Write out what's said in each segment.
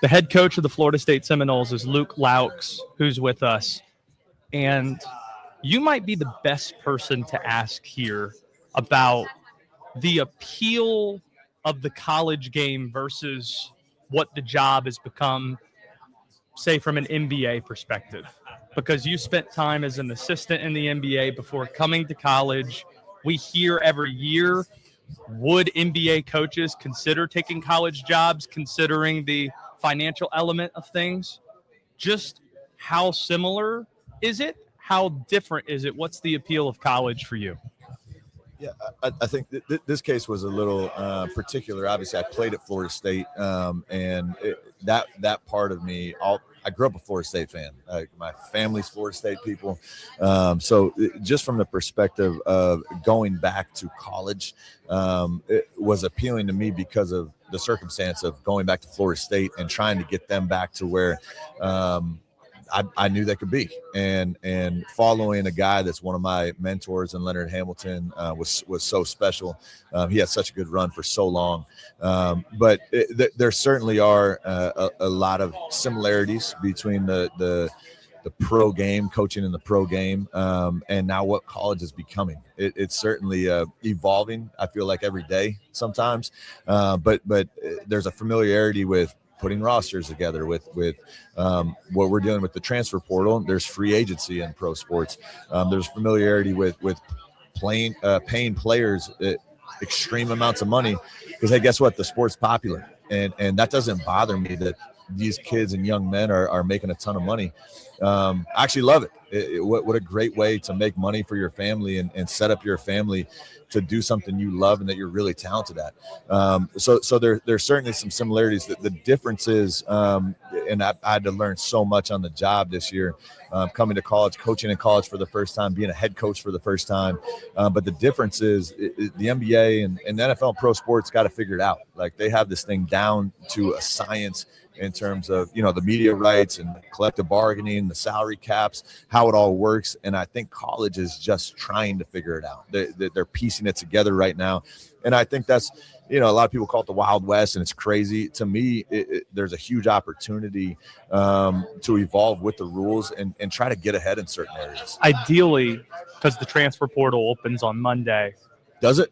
The head coach of the Florida State Seminoles is Loucks, who's with us. And you might be the best person to ask here about the appeal of the college game versus what the job has become, say, from an NBA perspective. Because you spent time as an assistant in the NBA before coming to college. We hear every year, would NBA coaches consider taking college jobs, considering the financial element of things? Just how similar is it? How different is it? What's the appeal of college for you? Yeah, I think this case was a little particular. Obviously, I played at Florida State, and that part of me, I grew up a Florida State fan. My family's Florida State people. So just from the perspective of going back to college, it was appealing to me because of the circumstance of going back to Florida State and trying to get them back to where I knew they could be, and following a guy that's one of my mentors, and Leonard Hamilton was so special. He had such a good run for so long, but there certainly are a lot of similarities between the pro game, coaching in the pro game, and now what college is becoming. It's certainly evolving. I feel like every day sometimes, but there's a familiarity with putting rosters together with what we're doing with the transfer portal. There's free agency in pro sports. There's familiarity with paying players extreme amounts of money because, hey, guess what? The sport's popular. And that doesn't bother me that these kids and young men are making a ton of money. I actually love it. What a great way to make money for your family and set up your family to do something you love and that you're really talented at. So there's certainly some similarities. The difference is, and I had to learn so much on the job this year, coming to college, coaching in college for the first time, being a head coach for the first time. But the difference is the NBA and NFL and pro sports got to figure it out. Like they have this thing down to a science in terms of, the media rights and collective bargaining, the salary caps, how it all works. And I think college is just trying to figure it out. They're piecing it together right now. And I think that's, a lot of people call it the Wild West, and it's crazy. To me, there's a huge opportunity to evolve with the rules and try to get ahead in certain areas. Ideally, because the transfer portal opens on Monday. Does it?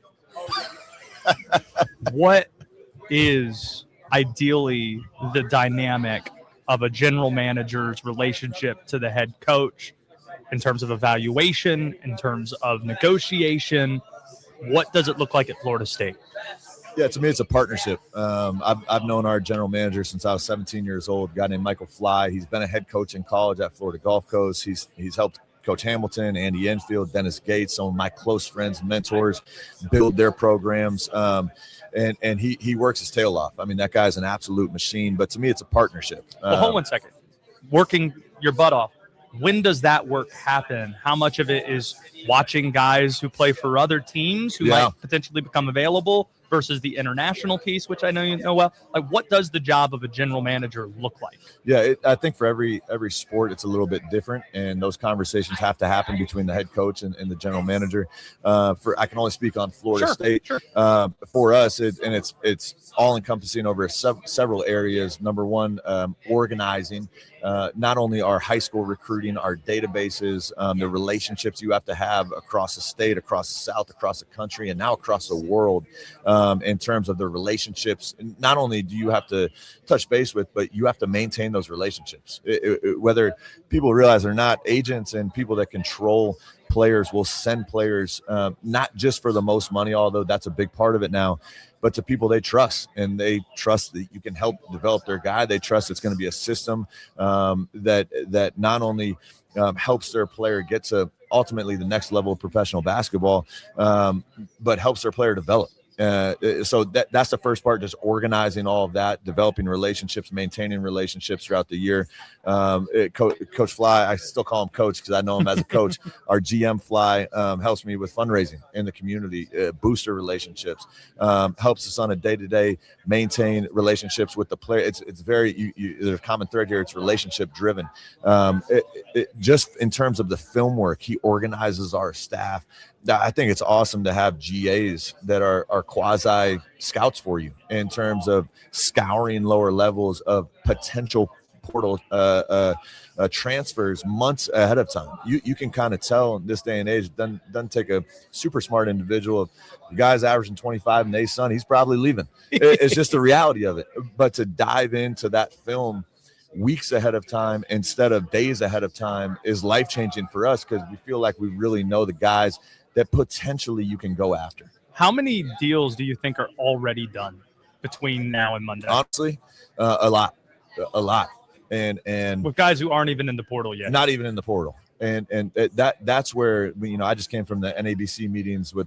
What is ideally the dynamic of a general manager's relationship to the head coach in terms of evaluation, in terms of negotiation? What does it look like at Florida State? Yeah, to me, it's a partnership. I've known our general manager since I was 17 years old, a guy named Michael Fly. He's been a head coach in college at Florida Gulf Coast. He's helped Coach Hamilton, Andy Enfield, Dennis Gates, some of my close friends and mentors, build their programs. And he works his tail off. I mean, that guy's an absolute machine. But to me, it's a partnership. Well, hold 1 second. Working your butt off. When does that work happen? How much of it is watching guys who play for other teams who might potentially become available versus the international piece, which I know you know well? Like, what does the job of a general manager look like? Yeah, I think for every sport, it's a little bit different, and those conversations have to happen between the head coach and the general manager. I can only speak on Florida State. Sure. For us, it's all encompassing over several areas. Number one, organizing. Not only our high school recruiting, our databases, the relationships you have to have across the state, across the South, across the country, and now across the world, in terms of the relationships. Not only do you have to touch base with, but you have to maintain those relationships. Whether people realize or not, agents and people that control players will send players, not just for the most money, although that's a big part of it now, but to people they trust, and they trust that you can help develop their guy. They trust it's going to be a system that not only helps their player get to ultimately the next level of professional basketball, but helps their player develop. So that's the first part, just organizing all of that, developing relationships, maintaining relationships throughout the year. Coach Fly, I still call him Coach because I know him as a coach. Our GM Fly helps me with fundraising in the community, booster relationships, helps us on a day-to-day maintain relationships with the player. It's very, there's a common thread here. It's relationship driven. Just in terms of the film work, he organizes our staff. I think it's awesome to have GAs that are quasi scouts for you in terms of scouring lower levels of potential portal transfers months ahead of time. You can kind of tell in this day and age. Doesn't take a super smart individual. If the guy's averaging 25 and son, he's probably leaving. It's just the reality of it. But to dive into that film weeks ahead of time instead of days ahead of time is life-changing for us, because we feel like we really know the guys that potentially you can go after. How many deals do you think are already done between now and Monday? Honestly, a lot. And with guys who aren't even in the portal yet. Not even in the portal. And that's where, I just came from the NABC meetings with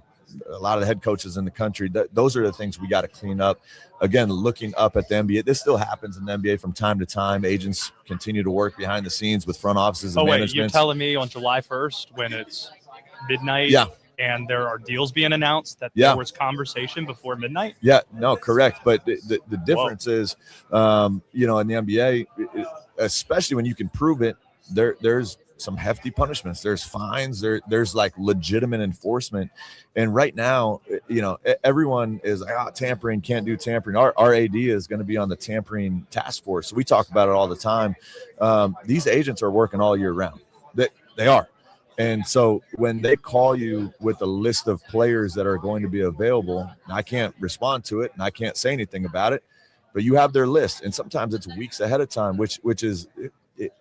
a lot of the head coaches in the country. Those are the things we got to clean up. Again, looking up at the NBA. This still happens in the NBA from time to time. Agents continue to work behind the scenes with front offices and management. You're telling me on July 1st when it's midnight and there are deals being announced that there was conversation before midnight? Yeah, no, correct. But the difference is, in the NBA, especially when you can prove it, there's some hefty punishments. There's fines. There's like legitimate enforcement. And right now, everyone is like, tampering, can't do tampering. Our AD is going to be on the tampering task force. So we talk about it all the time. These agents are working all year round. They are. And so when they call you with a list of players that are going to be available, I can't respond to it and I can't say anything about it, but you have their list. And sometimes it's weeks ahead of time, which is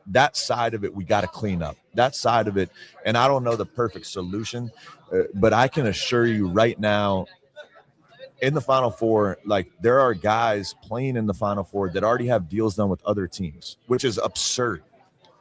that side of it. We got to clean up that side of it. And I don't know the perfect solution, but I can assure you right now, in the Final Four, like there are guys playing in the Final Four that already have deals done with other teams, which is absurd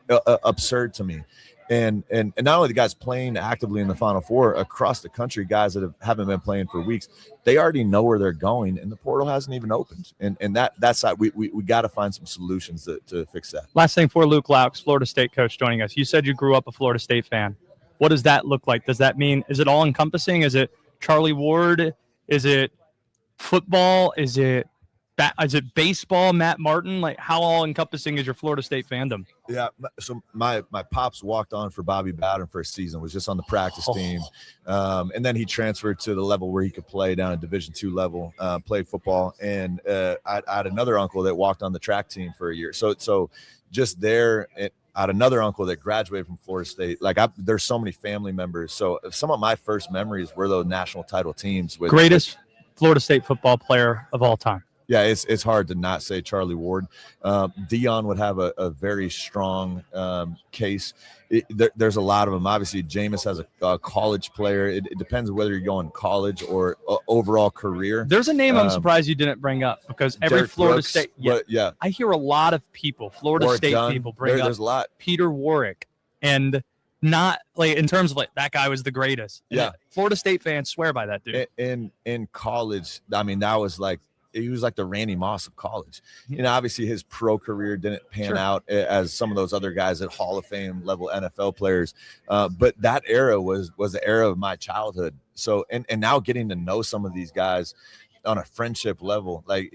to me. And not only the guys playing actively in the Final Four across the country, guys that haven't been playing for weeks, they already know where they're going, and the portal hasn't even opened. And that side, we got to find some solutions to fix that. Last thing for Luke Loucks, Florida State coach, joining us. You said you grew up a Florida State fan. What does that look like? Does that mean, is it all encompassing? Is it Charlie Ward? Is it football? Is it baseball, Matt Martin? Like, how all encompassing is your Florida State fandom? Yeah, so my pops walked on for Bobby Bowden for a season, was just on the practice team, and then he transferred to the level where he could play down at Division II level, played football, and I had another uncle that walked on the track team for a year. So just there, I had another uncle that graduated from Florida State. Like there's so many family members. So some of my first memories were those national title teams. Greatest Florida State football player of all time. Yeah, it's hard to not say Charlie Ward. Dion would have a very strong case. There's a lot of them. Obviously, Jameis has a college player. It depends whether you're going college or overall career. There's a name I'm surprised you didn't bring up, because every Derek Florida Brooks, State. Yeah, I hear a lot of people, Florida Warwick State Dunn, people, bring there's up a lot. Peter Warwick, and not like in terms of like that guy was the greatest. Yeah, Florida State fans swear by that dude. In college, I mean, that was like, he was like the Randy Moss of college. Obviously his pro career didn't pan out as some of those other guys at Hall of Fame level NFL players. But that era was the era of my childhood. So, and now getting to know some of these guys on a friendship level, like,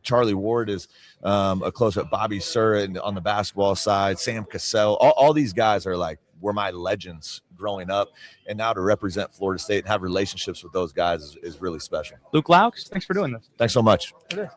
Charlie Ward is a close up, Bobby Sura on the basketball side, Sam Cassell, all these guys were my legends growing up, and now to represent Florida State and have relationships with those guys is really special. Luke Loucks, thanks for doing this. Thanks so much. It is.